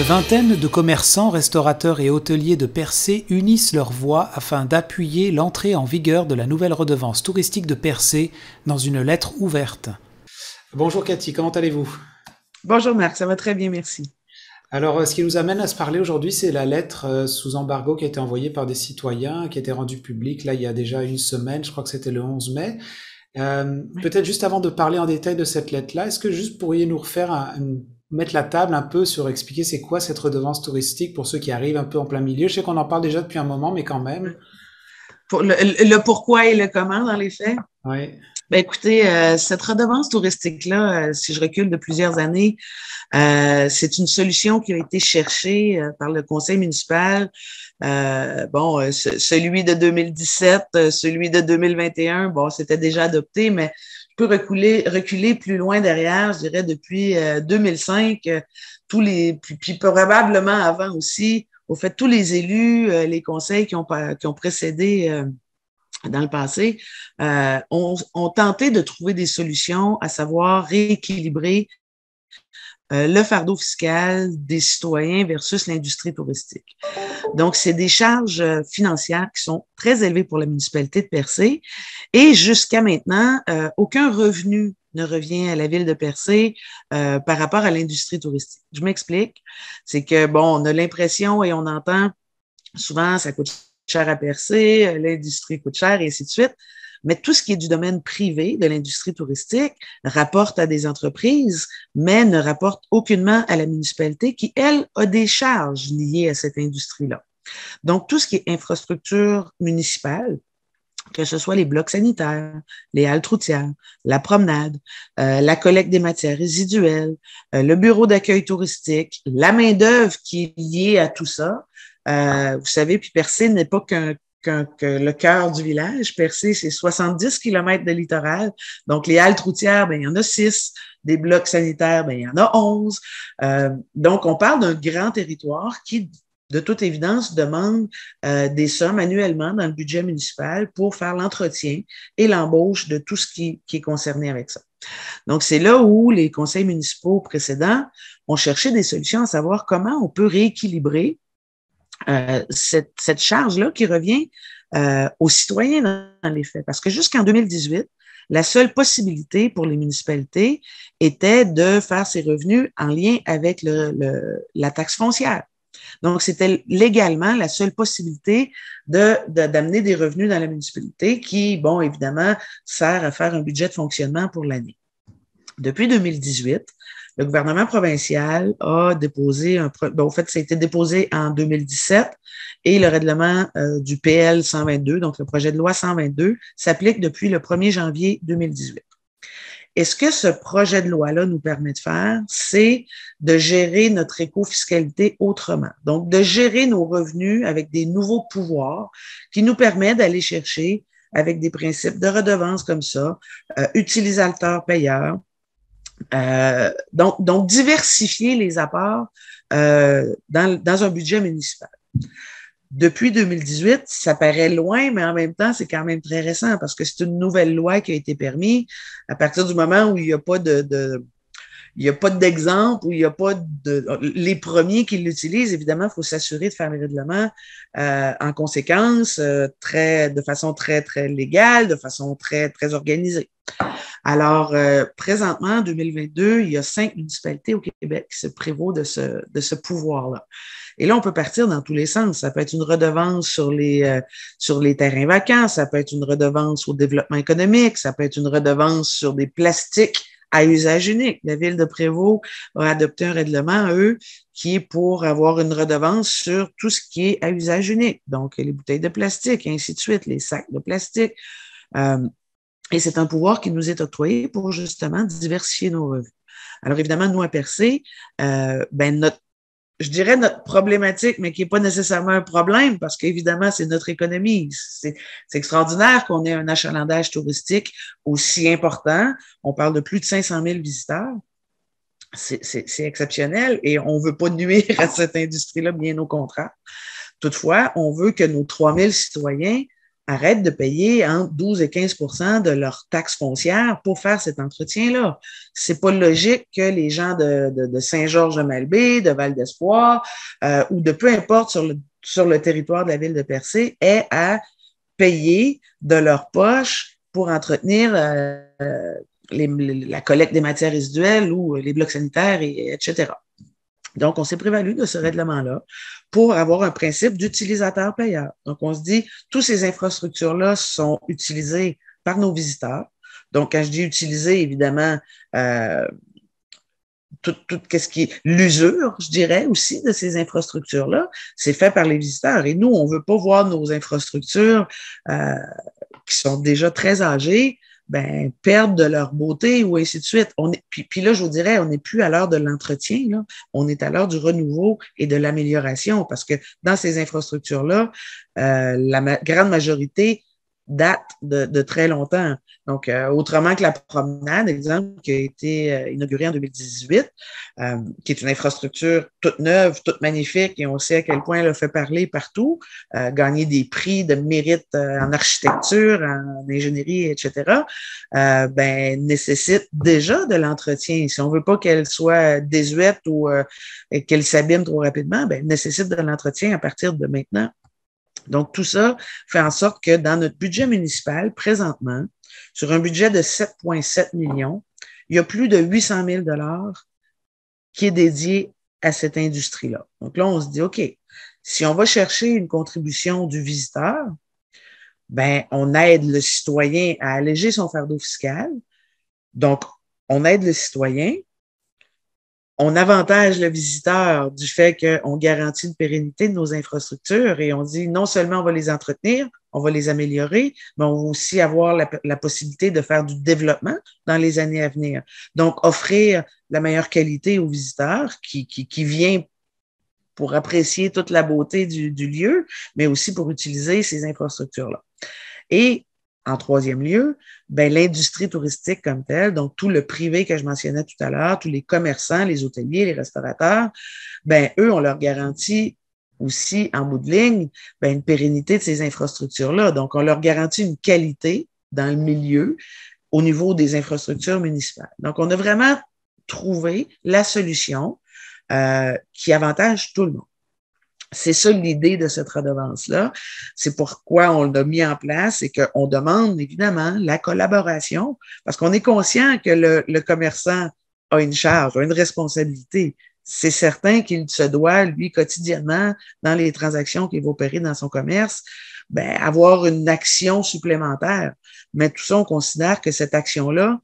vingtaine de commerçants, restaurateurs et hôteliers de Percé unissent leurs voix afin d'appuyer l'entrée en vigueur de la nouvelle redevance touristique de Percé dans une lettre ouverte. Bonjour Cathy, comment allez-vous? Bonjour Marc, ça va très bien, merci. Alors, ce qui nous amène à se parler aujourd'hui, c'est la lettre sous embargo qui a été envoyée par des citoyens, qui a été rendue publique là il y a déjà une semaine, je crois que c'était le 11 mai. Peut-être juste avant de parler en détail de cette lettre-là, est-ce que juste pourriez nous refaire mettre la table un peu sur expliquer c'est quoi cette redevance touristique pour ceux qui arrivent un peu en plein milieu? Je sais qu'on en parle déjà depuis un moment, mais quand même. Pour le pourquoi et le comment dans les faits? Oui. Ben écoutez, cette redevance touristique-là, si je recule de plusieurs années, c'est une solution qui a été cherchée par le conseil municipal. Celui de 2017, celui de 2021, bon, c'était déjà adopté, mais je peux reculer plus loin derrière, je dirais depuis 2005, puis probablement avant aussi, au fait, tous les élus, les conseils qui ont précédé dans le passé, ont tenté de trouver des solutions, à savoir rééquilibrer le fardeau fiscal des citoyens versus l'industrie touristique. Donc, c'est des charges financières qui sont très élevées pour la municipalité de Percé et jusqu'à maintenant, aucun revenu ne revient à la ville de Percé par rapport à l'industrie touristique. Je m'explique. C'est que, bon, on a l'impression et on entend souvent, ça coûte cher à Percé, l'industrie coûte cher et ainsi de suite. Mais tout ce qui est du domaine privé de l'industrie touristique rapporte à des entreprises, mais ne rapporte aucunement à la municipalité qui, elle, a des charges liées à cette industrie-là. Donc, tout ce qui est infrastructure municipale, que ce soit les blocs sanitaires, les haltes routières, la promenade, la collecte des matières résiduelles, le bureau d'accueil touristique, la main-d'œuvre qui est liée à tout ça. Vous savez, puis Percé n'est pas que le cœur du village. Percé, c'est 70 kilomètres de littoral. Donc, les haltes routières, ben, il y en a 6. Des blocs sanitaires, ben, il y en a 11. Donc, on parle d'un grand territoire qui, de toute évidence, demande des sommes annuellement dans le budget municipal pour faire l'entretien et l'embauche de tout ce qui est concerné avec ça. Donc, c'est là où les conseils municipaux précédents ont cherché des solutions à savoir comment on peut rééquilibrer cette charge-là qui revient aux citoyens dans les faits. Parce que jusqu'en 2018, la seule possibilité pour les municipalités était de faire ses revenus en lien avec la taxe foncière. Donc, c'était légalement la seule possibilité d'amener des revenus dans la municipalité qui, bon, évidemment, sert à faire un budget de fonctionnement pour l'année. Depuis 2018, le gouvernement provincial a déposé en fait, ça a été déposé en 2017 et le règlement du PL 122, donc le projet de loi 122, s'applique depuis le 1er janvier 2018. Et ce que ce projet de loi-là nous permet de faire, c'est de gérer notre éco-fiscalité autrement. Donc, de gérer nos revenus avec des nouveaux pouvoirs qui nous permettent d'aller chercher avec des principes de redevance comme ça, utilisateur-payeur. Donc, diversifier les apports dans un budget municipal. Depuis 2018, ça paraît loin, mais en même temps, c'est quand même très récent parce que c'est une nouvelle loi qui a été permise à partir du moment où il n'y a pas il n'y a pas d'exemple, où il n'y a pas de... Les premiers qui l'utilisent, évidemment, il faut s'assurer de faire les règlements en conséquence, de façon très, très légale, de façon très, très organisée. Alors, présentement, en 2022, il y a 5 municipalités au Québec qui se prévaut de ce pouvoir-là. Et là, on peut partir dans tous les sens. Ça peut être une redevance sur les terrains vacants, ça peut être une redevance au développement économique, ça peut être une redevance sur des plastiques à usage unique. La ville de Prévost a adopté un règlement, eux, qui est pour avoir une redevance sur tout ce qui est à usage unique. Donc, les bouteilles de plastique, et ainsi de suite, les sacs de plastique. Et c'est un pouvoir qui nous est octroyé pour justement diversifier nos revenus. Alors, évidemment, nous, à Percé, je dirais notre problématique, mais qui n'est pas nécessairement un problème, parce qu'évidemment, c'est notre économie. C'est extraordinaire qu'on ait un achalandage touristique aussi important. On parle de plus de 500 000 visiteurs. C'est exceptionnel et on ne veut pas nuire à cette industrie-là, bien au contraire. Toutefois, on veut que nos 3 000 citoyens arrêtent de payer entre 12 et 15 de leur taxe foncière pour faire cet entretien-là. C'est pas logique que les gens de Saint-Georges-de-Malbaie, de Val-d'Espoir ou de peu importe sur le territoire de la ville de Percé aient à payer de leur poche pour entretenir la collecte des matières résiduelles ou les blocs sanitaires, etc. Donc, on s'est prévalu de ce règlement-là pour avoir un principe d'utilisateur-payeur. Donc, on se dit, toutes ces infrastructures-là sont utilisées par nos visiteurs. Donc, quand je dis utiliser, évidemment, tout ce qui est l'usure, je dirais aussi, de ces infrastructures-là, c'est fait par les visiteurs. Et nous, on veut pas voir nos infrastructures qui sont déjà très âgées, perdre de leur beauté ou ainsi de suite. Puis là, je vous dirais, on n'est plus à l'heure de l'entretien, là. On est à l'heure du renouveau et de l'amélioration parce que dans ces infrastructures-là, la grande majorité date de très longtemps. Donc, autrement que la promenade, exemple, qui a été inaugurée en 2018, qui est une infrastructure toute neuve, toute magnifique, et on sait à quel point elle a fait parler partout, gagner des prix de mérite en architecture, en ingénierie, etc., nécessite déjà de l'entretien. Si on veut pas qu'elle soit désuète ou qu'elle s'abîme trop rapidement, nécessite de l'entretien à partir de maintenant. Donc, tout ça fait en sorte que dans notre budget municipal, présentement, sur un budget de 7,7 millions, il y a plus de 800 000 qui est dédié à cette industrie-là. Donc là, on se dit, OK, si on va chercher une contribution du visiteur, on aide le citoyen à alléger son fardeau fiscal. Donc, on aide le citoyen. On avantage le visiteur du fait qu'on garantit une pérennité de nos infrastructures et on dit non seulement on va les entretenir, on va les améliorer, mais on va aussi avoir la possibilité de faire du développement dans les années à venir. Donc, offrir la meilleure qualité aux visiteurs qui vient pour apprécier toute la beauté du lieu, mais aussi pour utiliser ces infrastructures-là. Et en troisième lieu, l'industrie touristique comme telle, donc tout le privé que je mentionnais tout à l'heure, tous les commerçants, les hôteliers, les restaurateurs, eux, on leur garantit aussi, en bout de ligne, une pérennité de ces infrastructures-là. Donc, on leur garantit une qualité dans le milieu au niveau des infrastructures municipales. Donc, on a vraiment trouvé la solution qui avantage tout le monde. C'est ça l'idée de cette redevance-là. C'est pourquoi on l'a mis en place et qu'on demande évidemment la collaboration parce qu'on est conscient que le commerçant a une charge, a une responsabilité. C'est certain qu'il se doit, lui, quotidiennement, dans les transactions qu'il va opérer dans son commerce, avoir une action supplémentaire. Mais tout ça, on considère que cette action-là,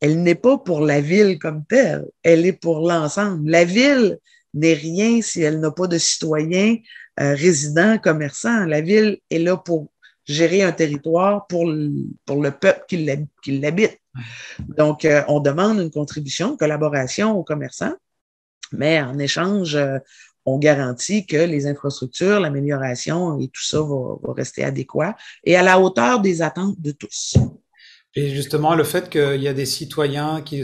elle n'est pas pour la ville comme telle, elle est pour l'ensemble. La ville n'est rien si elle n'a pas de citoyens résidents, commerçants. La ville est là pour gérer un territoire pour le peuple qui l'habite. Donc, on demande une contribution, une collaboration aux commerçants, mais en échange, on garantit que les infrastructures, l'amélioration et tout ça va rester adéquat et à la hauteur des attentes de tous. Et justement, le fait qu'il y a des citoyens qui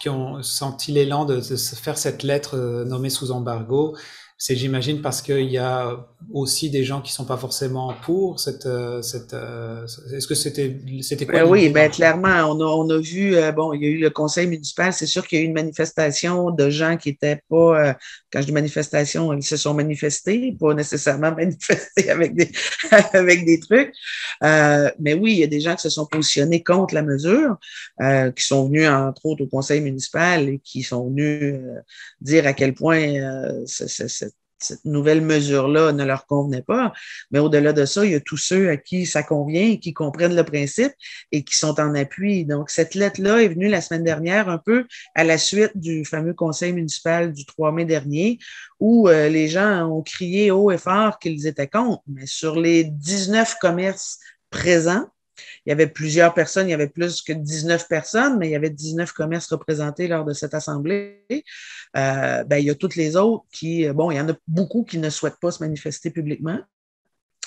ont senti l'élan de se faire cette lettre nommée sous embargo, c'est, j'imagine, parce qu'il y a aussi des gens qui sont pas forcément pour est-ce que c'était quoi Oui, l'idée? clairement, on a vu, il y a eu le conseil municipal, c'est sûr qu'il y a eu une manifestation de gens qui étaient pas, quand je dis manifestation, ils se sont manifestés, pas nécessairement manifestés avec des trucs. Mais oui, il y a des gens qui se sont positionnés contre la mesure, qui sont venus, entre autres, au conseil municipal et qui sont venus dire à quel point cette nouvelle mesure-là ne leur convenait pas. Mais au-delà de ça, il y a tous ceux à qui ça convient, qui comprennent le principe et qui sont en appui. Donc, cette lettre-là est venue la semaine dernière, un peu à la suite du fameux conseil municipal du 3 mai dernier, où les gens ont crié haut et fort qu'ils étaient contre. Mais sur les 19 commerces présents, il y avait plusieurs personnes, il y avait plus que 19 personnes, mais il y avait 19 commerces représentés lors de cette assemblée. Il y a toutes les autres qui, il y en a beaucoup qui ne souhaitent pas se manifester publiquement.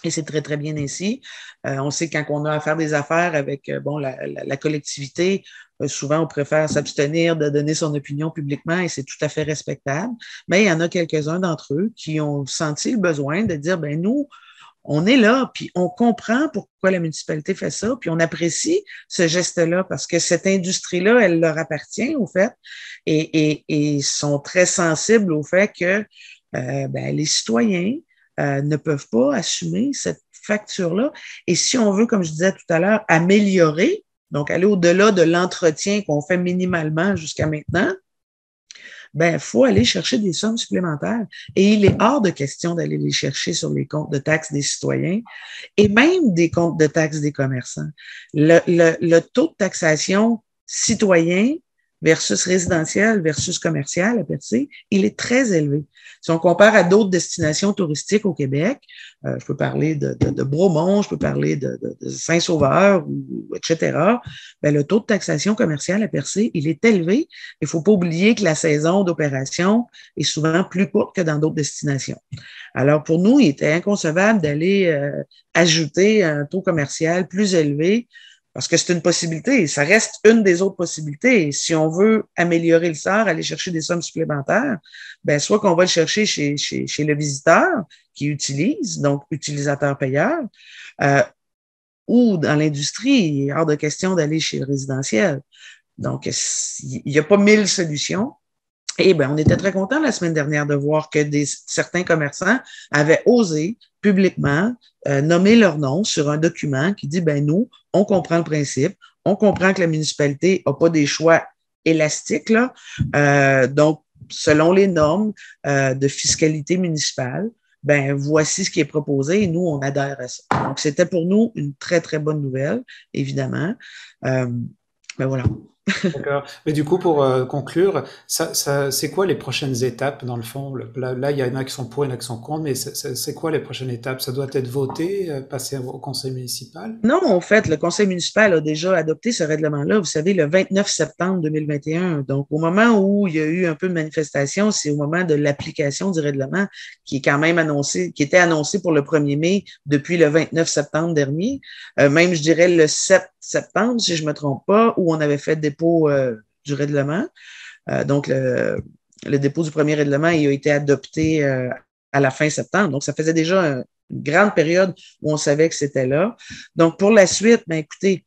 Et c'est très, très bien ainsi. On sait que quand on a à faire des affaires avec la collectivité, souvent on préfère s'abstenir de donner son opinion publiquement et c'est tout à fait respectable. Mais il y en a quelques-uns d'entre eux qui ont senti le besoin de dire, nous, on est là, puis on comprend pourquoi la municipalité fait ça, puis on apprécie ce geste-là parce que cette industrie-là, elle leur appartient au fait, et sont très sensibles au fait que les citoyens ne peuvent pas assumer cette facture-là. Et si on veut, comme je disais tout à l'heure, améliorer, donc aller au-delà de l'entretien qu'on fait minimalement jusqu'à maintenant, il faut aller chercher des sommes supplémentaires. Et il est hors de question d'aller les chercher sur les comptes de taxes des citoyens et même des comptes de taxes des commerçants. Le taux de taxation citoyen versus résidentiel versus commercial à Percé, il est très élevé. Si on compare à d'autres destinations touristiques au Québec, je peux parler de Bromont, je peux parler de Saint-Sauveur, etc., le taux de taxation commerciale à Percé, il est élevé. Il ne faut pas oublier que la saison d'opération est souvent plus courte que dans d'autres destinations. Alors, pour nous, il était inconcevable d'aller ajouter un taux commercial plus élevé parce que c'est une possibilité. Ça reste une des autres possibilités. Si on veut améliorer le sort, aller chercher des sommes supplémentaires, soit qu'on va le chercher chez le visiteur qui utilise, donc utilisateur-payeur, ou dans l'industrie. Il est hors de question d'aller chez le résidentiel. Donc, il n'y a pas 1000 solutions. Et on était très contents la semaine dernière de voir que certains commerçants avaient osé publiquement nommer leur nom sur un document qui dit, nous, on comprend le principe, on comprend que la municipalité n'a pas des choix élastiques, là. Donc, selon les normes de fiscalité municipale, voici ce qui est proposé et nous, on adhère à ça. Donc, c'était pour nous une très, très bonne nouvelle, évidemment. Voilà. D'accord. Mais du coup, pour conclure, c'est quoi les prochaines étapes dans le fond? Là, il y en a qui sont pour, il y en a qui sont contre, mais c'est quoi les prochaines étapes? Ça doit être voté, passer au conseil municipal? Non, en fait, le conseil municipal a déjà adopté ce règlement-là, vous savez, le 29 septembre 2021. Donc, au moment où il y a eu un peu de manifestation, c'est au moment de l'application du règlement qui est quand même annoncé, qui était annoncé pour le 1er mai depuis le 29 septembre dernier. Même, je dirais, le 7 septembre, si je me trompe pas, où on avait fait dépôt du règlement. Donc, le dépôt du premier règlement, il a été adopté à la fin septembre. Donc, ça faisait déjà une grande période où on savait que c'était là. Donc, pour la suite, écoutez,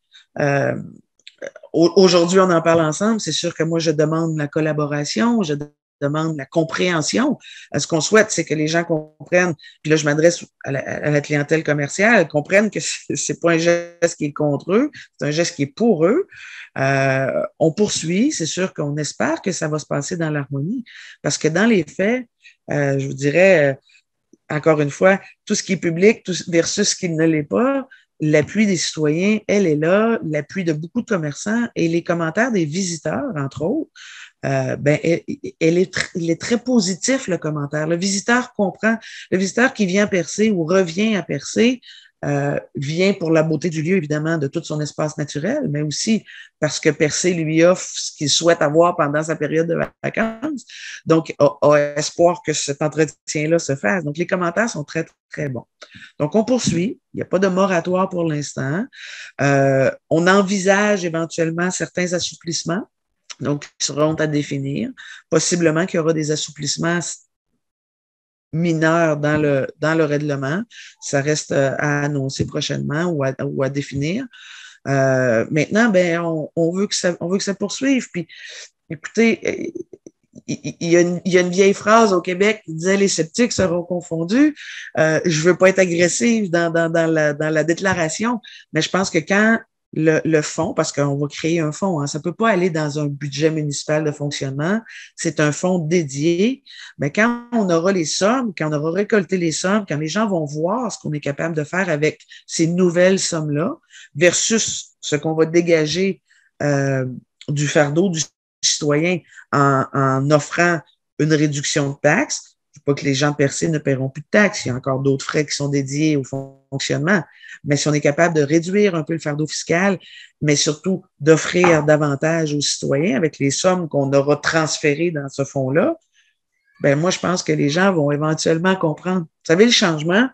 aujourd'hui, on en parle ensemble. C'est sûr que moi, je demande la collaboration, je demande la compréhension. Ce qu'on souhaite, c'est que les gens comprennent, puis là, je m'adresse à la clientèle commerciale, comprennent que c'est pas un geste qui est contre eux, c'est un geste qui est pour eux. On poursuit, c'est sûr qu'on espère que ça va se passer dans l'harmonie, parce que dans les faits, je vous dirais, encore une fois, tout ce qui est public versus ce qui ne l'est pas, l'appui des citoyens, elle est là, l'appui de beaucoup de commerçants et les commentaires des visiteurs, entre autres, il est très positif, le commentaire. Le visiteur comprend. Le visiteur qui vient à Percé ou revient à Percé vient pour la beauté du lieu, évidemment, de tout son espace naturel, mais aussi parce que Percé lui offre ce qu'il souhaite avoir pendant sa période de vacances. Donc, a espoir que cet entretien-là se fasse. Donc, les commentaires sont très, très bons. Donc, on poursuit. Il n'y a pas de moratoire pour l'instant. On envisage éventuellement certains assouplissements, donc, qui seront à définir. Possiblement qu'il y aura des assouplissements mineurs dans le règlement. Ça reste à annoncer prochainement ou à définir. Maintenant, on veut que ça poursuive. Puis, écoutez, il y a une vieille phrase au Québec qui disait les sceptiques seront confondus. Je veux pas être agressive dans la déclaration, mais je pense que quand le fonds, parce qu'on va créer un fonds, ça peut pas aller dans un budget municipal de fonctionnement, c'est un fonds dédié, mais quand on aura les sommes, quand on aura récolté les sommes, quand les gens vont voir ce qu'on est capable de faire avec ces nouvelles sommes-là versus ce qu'on va dégager du fardeau du citoyen en offrant une réduction de taxes. Je ne dis pas que les gens percés ne paieront plus de taxes. Il y a encore d'autres frais qui sont dédiés au fonctionnement. Mais si on est capable de réduire un peu le fardeau fiscal, mais surtout d'offrir davantage aux citoyens avec les sommes qu'on aura transférées dans ce fonds-là, moi, je pense que les gens vont éventuellement comprendre. Vous savez, le changement,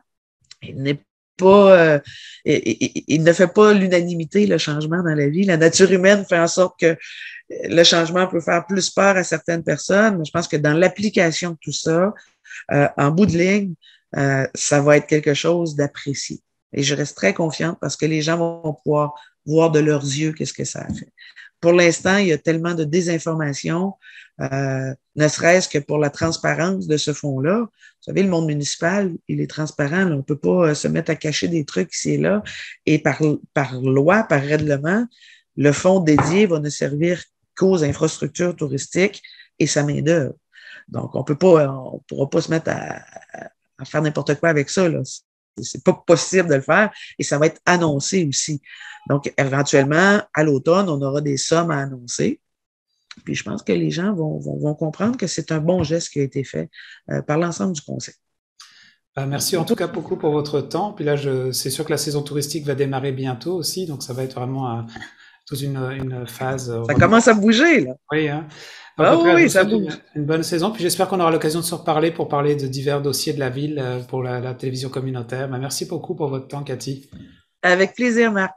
il n'est pas, il ne fait pas l'unanimité, le changement dans la vie. La nature humaine fait en sorte que le changement peut faire plus peur à certaines personnes, mais je pense que dans l'application de tout ça, en bout de ligne, ça va être quelque chose d'apprécié. Et je reste très confiante parce que les gens vont pouvoir voir de leurs yeux qu'est-ce que ça a fait. Pour l'instant, il y a tellement de désinformation, ne serait-ce que pour la transparence de ce fonds-là. Vous savez, le monde municipal, il est transparent. Là. On ne peut pas se mettre à cacher des trucs ici et là. Et par loi, par règlement, le fonds dédié va ne servir qu'aux infrastructures touristiques et sa main-d'œuvre. Donc, on ne pourra pas se mettre à faire n'importe quoi avec ça. Là. C'est pas possible de le faire et ça va être annoncé aussi. Donc, éventuellement, à l'automne, on aura des sommes à annoncer. Puis, je pense que les gens vont comprendre que c'est un bon geste qui a été fait par l'ensemble du conseil. Merci en tout cas beaucoup pour votre temps. Puis là, c'est sûr que la saison touristique va démarrer bientôt aussi, donc ça va être vraiment toute une phase. Ça commence à bouger, là. Oui, hein. Donc, Ah en tout cas, je oui, vous ça souhaite bouge. une bonne saison. Puis j'espère qu'on aura l'occasion de se reparler pour parler de divers dossiers de la ville pour la télévision communautaire. Merci beaucoup pour votre temps, Cathy. Avec plaisir, Marc.